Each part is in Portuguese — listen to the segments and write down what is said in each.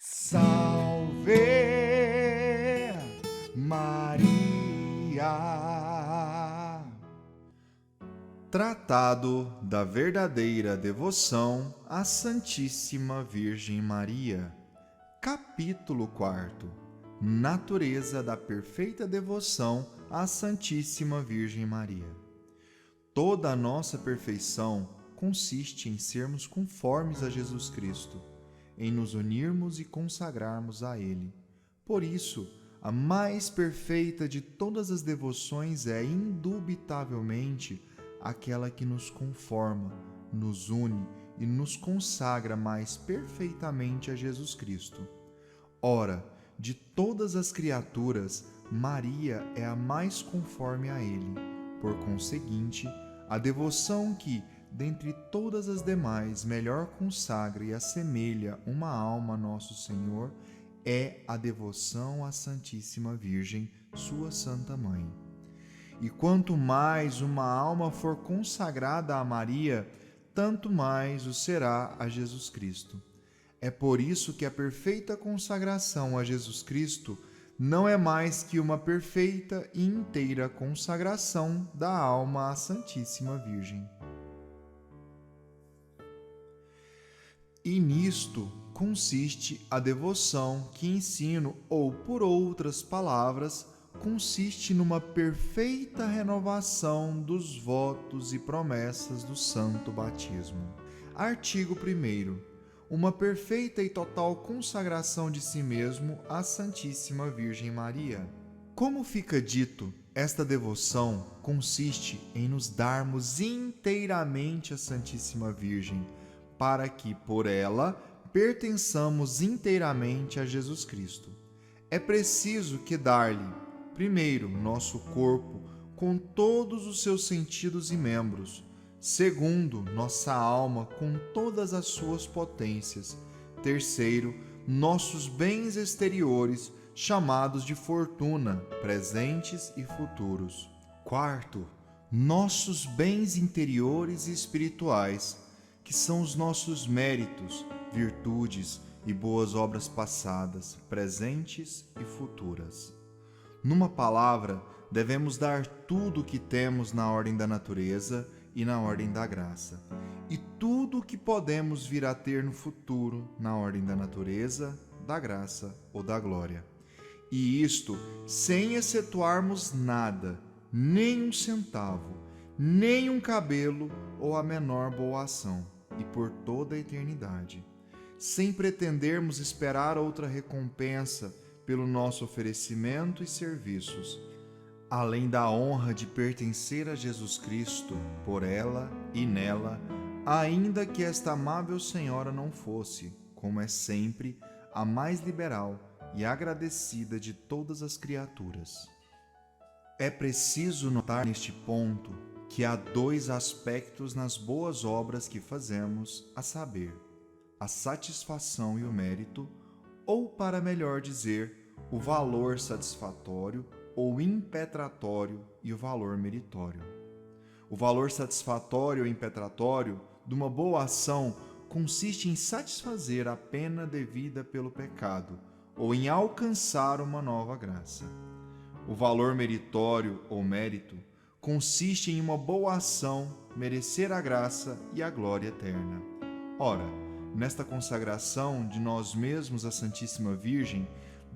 Salve Maria. Tratado da verdadeira devoção à Santíssima Virgem Maria. Capítulo 4. Natureza da perfeita devoção à Santíssima Virgem Maria. Toda a nossa perfeição consiste em sermos conformes a Jesus Cristo, em nos unirmos e consagrarmos a Ele. Por isso, a mais perfeita de todas as devoções é, indubitavelmente, aquela que nos conforma, nos une e nos consagra mais perfeitamente a Jesus Cristo. Ora, de todas as criaturas, Maria é a mais conforme a Ele. Por conseguinte, a devoção que, dentre todas as demais, melhor consagra e assemelha uma alma a Nosso Senhor, é a devoção à Santíssima Virgem, sua Santa Mãe. E quanto mais uma alma for consagrada a Maria, tanto mais o será a Jesus Cristo. É por isso que a perfeita consagração a Jesus Cristo não é mais que uma perfeita e inteira consagração da alma à Santíssima Virgem. E nisto consiste a devoção que ensino, ou, por outras palavras, consiste numa perfeita renovação dos votos e promessas do Santo Batismo. Artigo 1º. Uma perfeita e total consagração de si mesmo à Santíssima Virgem Maria. Como fica dito, esta devoção consiste em nos darmos inteiramente à Santíssima Virgem, para que, por ela, pertençamos inteiramente a Jesus Cristo. É preciso que dar-lhe, primeiro, nosso corpo, com todos os seus sentidos e membros; segundo, nossa alma, com todas as suas potências; terceiro, nossos bens exteriores, chamados de fortuna, presentes e futuros; quarto, nossos bens interiores e espirituais, que são os nossos méritos, virtudes e boas obras passadas, presentes e futuras. Numa palavra, devemos dar tudo o que temos na ordem da natureza e na ordem da graça, e tudo o que podemos vir a ter no futuro na ordem da natureza, da graça ou da glória. E isto sem excetuarmos nada, nem um centavo, nem um cabelo ou a menor boa ação, e por toda a eternidade, sem pretendermos esperar outra recompensa pelo nosso oferecimento e serviços, além da honra de pertencer a Jesus Cristo, por ela e nela, ainda que esta amável Senhora não fosse, como é sempre, a mais liberal e agradecida de todas as criaturas. É preciso notar neste ponto que há dois aspectos nas boas obras que fazemos, a saber, a satisfação e o mérito, ou, para melhor dizer, o valor satisfatório ou impetratório e o valor meritório. O valor satisfatório ou impetratório de uma boa ação consiste em satisfazer a pena devida pelo pecado ou em alcançar uma nova graça. O valor meritório ou mérito consiste em uma boa ação merecer a graça e a glória eterna. Ora, nesta consagração de nós mesmos à Santíssima Virgem,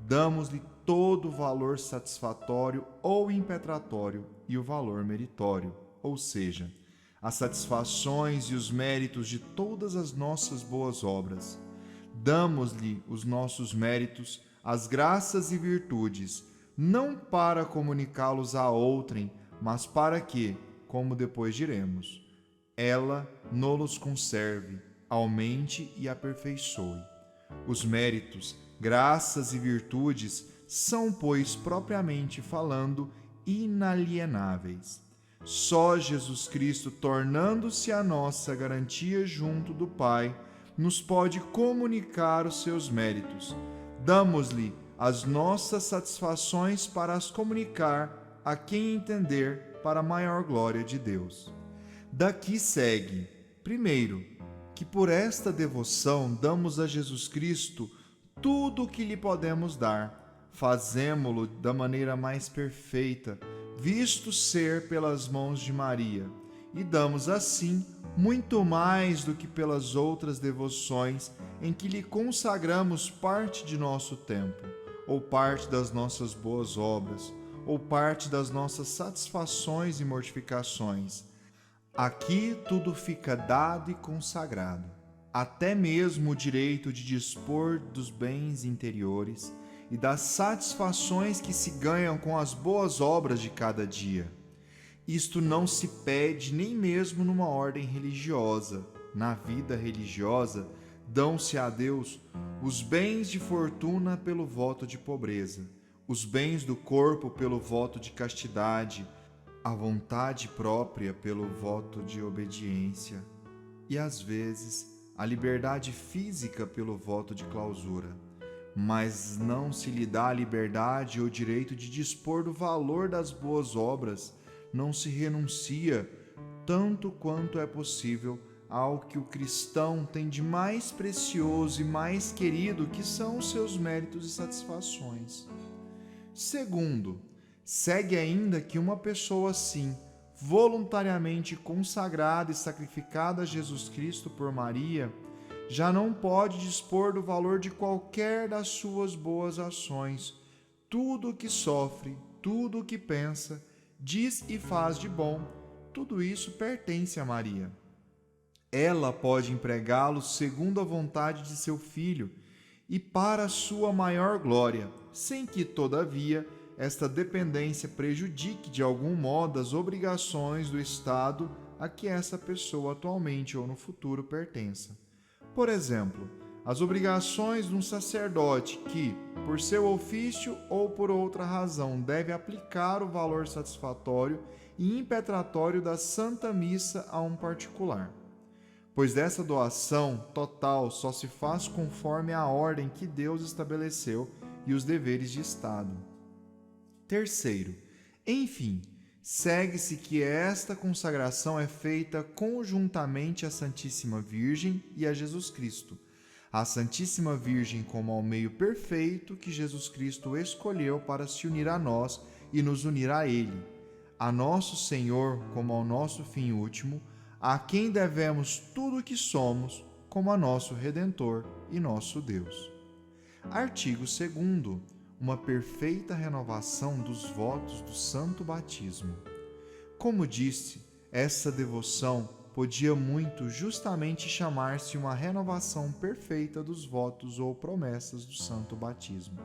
damos-lhe todo o valor satisfatório ou impetratório e o valor meritório, ou seja, as satisfações e os méritos de todas as nossas boas obras. Damos-lhe os nossos méritos, as graças e virtudes, não para comunicá-los a outrem, mas para que, como depois diremos, ela nos conserve, aumente e aperfeiçoe. Os méritos, graças e virtudes são, pois, propriamente falando, inalienáveis. Só Jesus Cristo, tornando-se a nossa garantia junto do Pai, nos pode comunicar os seus méritos. Damos-lhe as nossas satisfações para as comunicar a quem entender, para a maior glória de Deus. Daqui segue, primeiro, que por esta devoção damos a Jesus Cristo tudo o que lhe podemos dar, fazemo-lo da maneira mais perfeita, visto ser pelas mãos de Maria, e damos assim muito mais do que pelas outras devoções em que lhe consagramos parte de nosso tempo, ou parte das nossas boas obras, ou parte das nossas satisfações e mortificações. Aqui tudo fica dado e consagrado, até mesmo o direito de dispor dos bens interiores e das satisfações que se ganham com as boas obras de cada dia. Isto não se pede nem mesmo numa ordem religiosa. Na vida religiosa, dão-se a Deus os bens de fortuna pelo voto de pobreza, os bens do corpo pelo voto de castidade, a vontade própria pelo voto de obediência e, às vezes, a liberdade física pelo voto de clausura. Mas não se lhe dá a liberdade ou direito de dispor do valor das boas obras, não se renuncia, tanto quanto é possível, ao que o cristão tem de mais precioso e mais querido, que são os seus méritos e satisfações. Segundo, segue ainda que uma pessoa assim, voluntariamente consagrada e sacrificada a Jesus Cristo por Maria, já não pode dispor do valor de qualquer das suas boas ações. Tudo o que sofre, tudo o que pensa, diz e faz de bom, tudo isso pertence a Maria. Ela pode empregá-lo segundo a vontade de seu Filho e para a sua maior glória, sem que, todavia, esta dependência prejudique de algum modo as obrigações do Estado a que essa pessoa atualmente ou no futuro pertença. Por exemplo, as obrigações de um sacerdote que, por seu ofício ou por outra razão, deve aplicar o valor satisfatório e impetratório da Santa Missa a um particular, pois dessa doação total só se faz conforme a ordem que Deus estabeleceu e os deveres de Estado. Terceiro, enfim, segue-se que esta consagração é feita conjuntamente à Santíssima Virgem e a Jesus Cristo, a Santíssima Virgem como ao meio perfeito que Jesus Cristo escolheu para se unir a nós e nos unir a Ele, a nosso Senhor como ao nosso fim último, a quem devemos tudo o que somos, como a nosso Redentor e nosso Deus. Artigo 2º. Uma perfeita renovação dos votos do Santo Batismo. Como disse, essa devoção podia muito justamente chamar-se uma renovação perfeita dos votos ou promessas do Santo Batismo.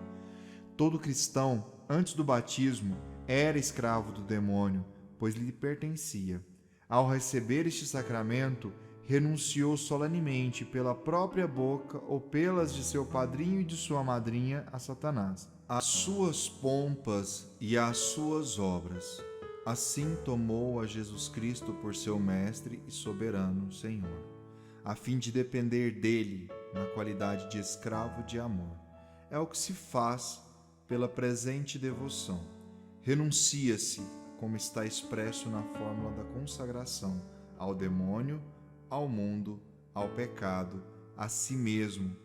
Todo cristão, antes do batismo, era escravo do demônio, pois lhe pertencia. Ao receber este sacramento, renunciou solenemente pela própria boca ou pelas de seu padrinho e de sua madrinha a Satanás, às suas pompas e às suas obras. Assim tomou a Jesus Cristo por seu mestre e soberano Senhor, a fim de depender dele na qualidade de escravo de amor. É o que se faz pela presente devoção. Renuncia-se, como está expresso na fórmula da consagração, ao demônio, ao mundo, ao pecado, a si mesmo,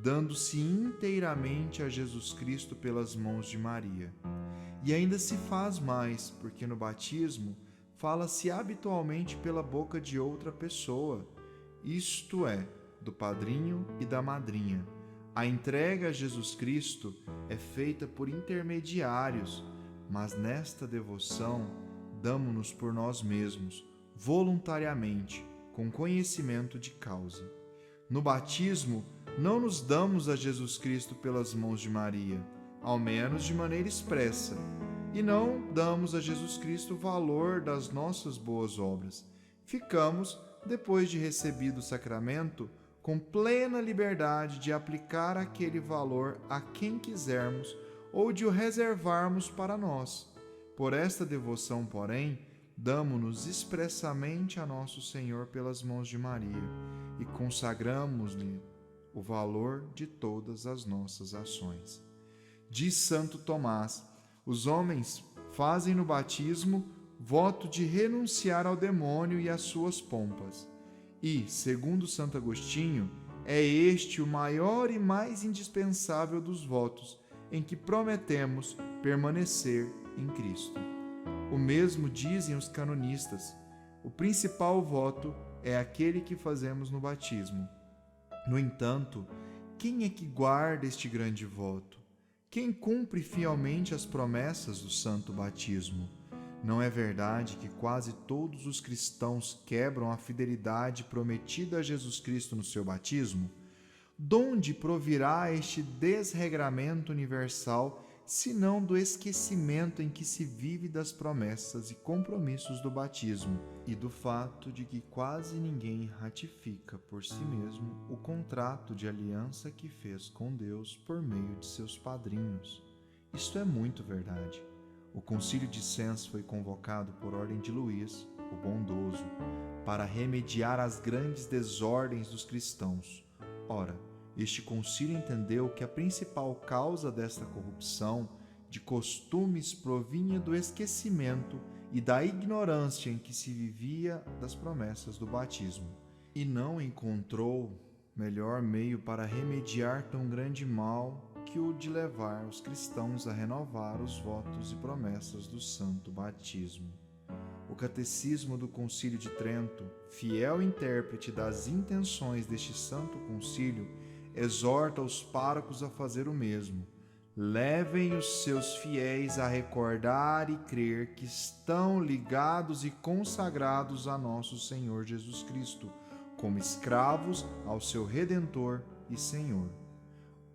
dando-se inteiramente a Jesus Cristo pelas mãos de Maria. E ainda se faz mais, porque no batismo fala-se habitualmente pela boca de outra pessoa, isto é, do padrinho e da madrinha. A entrega a Jesus Cristo é feita por intermediários, mas nesta devoção damo-nos por nós mesmos, voluntariamente, com conhecimento de causa. No batismo, não nos damos a Jesus Cristo pelas mãos de Maria, ao menos de maneira expressa, e não damos a Jesus Cristo o valor das nossas boas obras. Ficamos, depois de recebido o sacramento, com plena liberdade de aplicar aquele valor a quem quisermos ou de o reservarmos para nós. Por esta devoção, porém, damo-nos expressamente a nosso Senhor pelas mãos de Maria e consagramos-lhe o valor de todas as nossas ações. Diz Santo Tomás: os homens fazem no batismo voto de renunciar ao demônio e às suas pompas. E, segundo Santo Agostinho, É este o maior e mais indispensável dos votos, em que prometemos permanecer em Cristo. O mesmo dizem os canonistas. O principal voto é aquele que fazemos no batismo. No entanto, quem é que guarda este grande voto? Quem cumpre fielmente as promessas do santo batismo? Não é verdade que quase todos os cristãos quebram a fidelidade prometida a Jesus Cristo no seu batismo? Donde provirá este desregramento universal, senão do esquecimento em que se vive das promessas e compromissos do batismo e do fato de que quase ninguém ratifica por si mesmo o contrato de aliança que fez com Deus por meio de seus padrinhos? Isto é muito verdade. O Concílio de Sens foi convocado por ordem de Luís, o Bondoso, para remediar as grandes desordens dos cristãos. Ora, este concílio entendeu que a principal causa desta corrupção de costumes provinha do esquecimento e da ignorância em que se vivia das promessas do batismo, e não encontrou melhor meio para remediar tão grande mal que o de levar os cristãos a renovar os votos e promessas do santo batismo. O Catecismo do Concílio de Trento, fiel intérprete das intenções deste santo concílio, exorta os párocos a fazer o mesmo. Levem os seus fiéis a recordar e crer que estão ligados e consagrados a nosso Senhor Jesus Cristo, como escravos ao seu Redentor e Senhor.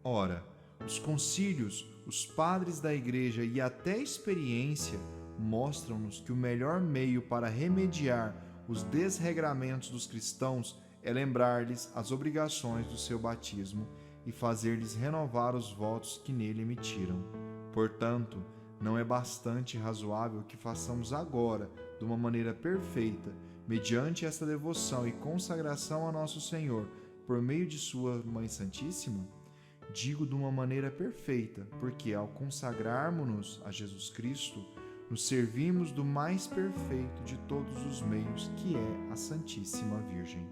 Ora, os concílios, os padres da Igreja e até a experiência mostram-nos que o melhor meio para remediar os desregramentos dos cristãos é lembrar-lhes as obrigações do seu batismo e fazer-lhes renovar os votos que nele emitiram. Portanto, não é bastante razoável que façamos agora, de uma maneira perfeita, mediante esta devoção e consagração a nosso Senhor, por meio de sua Mãe Santíssima? Digo de uma maneira perfeita, porque ao consagrarmos-nos a Jesus Cristo, nos servimos do mais perfeito de todos os meios, que é a Santíssima Virgem.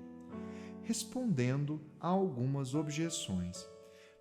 Respondendo a algumas objeções.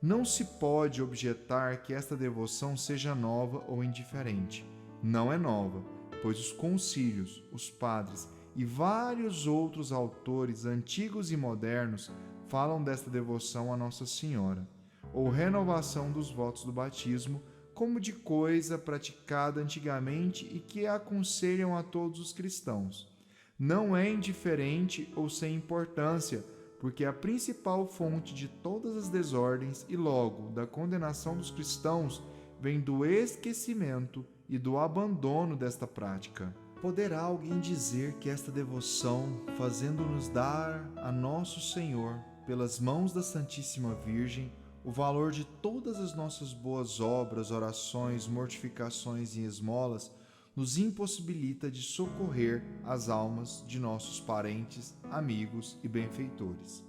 Não se pode objetar que esta devoção seja nova ou indiferente. Não é nova, pois os concílios, os padres e vários outros autores antigos e modernos falam desta devoção a Nossa Senhora, ou renovação dos votos do batismo, como de coisa praticada antigamente e que aconselham a todos os cristãos. Não é indiferente ou sem importância, porque a principal fonte de todas as desordens e logo da condenação dos cristãos vem do esquecimento e do abandono desta prática. Poderá alguém dizer que esta devoção, fazendo-nos dar a Nosso Senhor, pelas mãos da Santíssima Virgem, o valor de todas as nossas boas obras, orações, mortificações e esmolas, nos impossibilita de socorrer as almas de nossos parentes, amigos e benfeitores?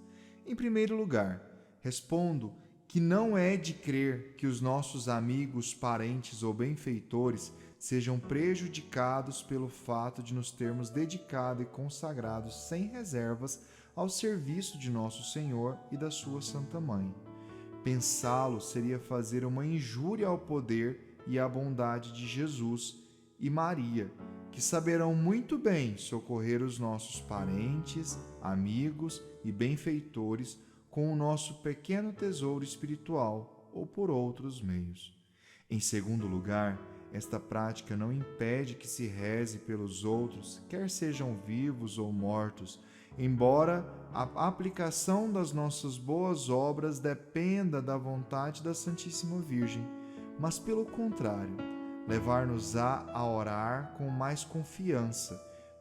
Em primeiro lugar, respondo que não é de crer que os nossos amigos, parentes ou benfeitores sejam prejudicados pelo fato de nos termos dedicado e consagrado sem reservas ao serviço de Nosso Senhor e da sua Santa Mãe. Pensá-lo seria fazer uma injúria ao poder e à bondade de Jesus e Maria, que saberão muito bem socorrer os nossos parentes, amigos e benfeitores com o nosso pequeno tesouro espiritual ou por outros meios. Em segundo lugar, esta prática não impede que se reze pelos outros, quer sejam vivos ou mortos, embora a aplicação das nossas boas obras dependa da vontade da Santíssima Virgem, mas pelo contrário, levar-nos-á a orar com mais confiança,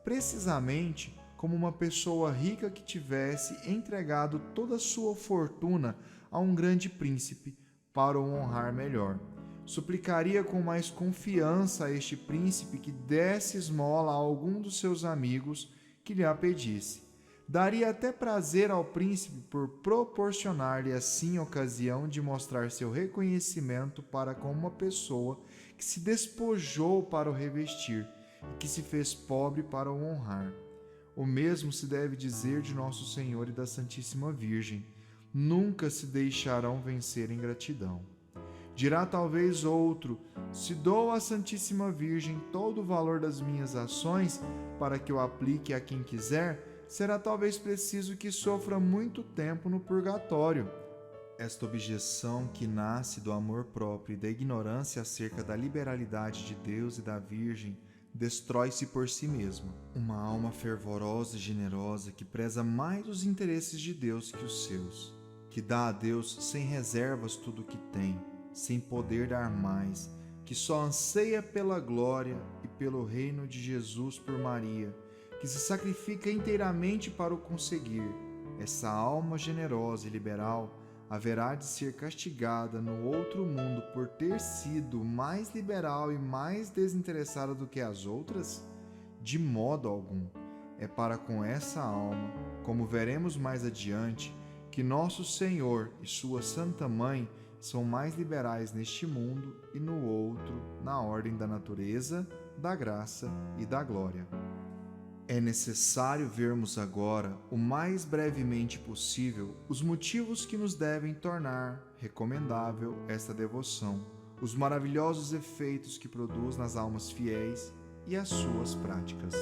precisamente como uma pessoa rica que tivesse entregado toda a sua fortuna a um grande príncipe para o honrar melhor. Suplicaria com mais confiança a este príncipe que desse esmola a algum dos seus amigos que lhe a pedisse. Daria até prazer ao príncipe por proporcionar-lhe assim ocasião de mostrar seu reconhecimento para com uma pessoa que se despojou para o revestir e que se fez pobre para o honrar. O mesmo se deve dizer de Nosso Senhor e da Santíssima Virgem. nunca se deixarão vencer em gratidão. Dirá talvez outro: se dou à Santíssima Virgem todo o valor das minhas ações para que eu aplique a quem quiser, será talvez preciso que sofra muito tempo no purgatório. Esta objeção, que nasce do amor próprio e da ignorância acerca da liberalidade de Deus e da Virgem, destrói-se por si mesma. Uma alma fervorosa e generosa que preza mais os interesses de Deus que os seus, que dá a Deus sem reservas tudo o que tem, sem poder dar mais, que só anseia pela glória e pelo reino de Jesus por Maria, que se sacrifica inteiramente para o conseguir. Essa alma generosa e liberal haverá de ser castigada no outro mundo por ter sido mais liberal e mais desinteressada do que as outras? De modo algum. É para com essa alma, como veremos mais adiante, que nosso Senhor e sua Santa Mãe são mais liberais neste mundo e no outro, na ordem da natureza, da graça e da glória. É necessário vermos agora, o mais brevemente possível, os motivos que nos devem tornar recomendável esta devoção, os maravilhosos efeitos que produz nas almas fiéis e as suas práticas.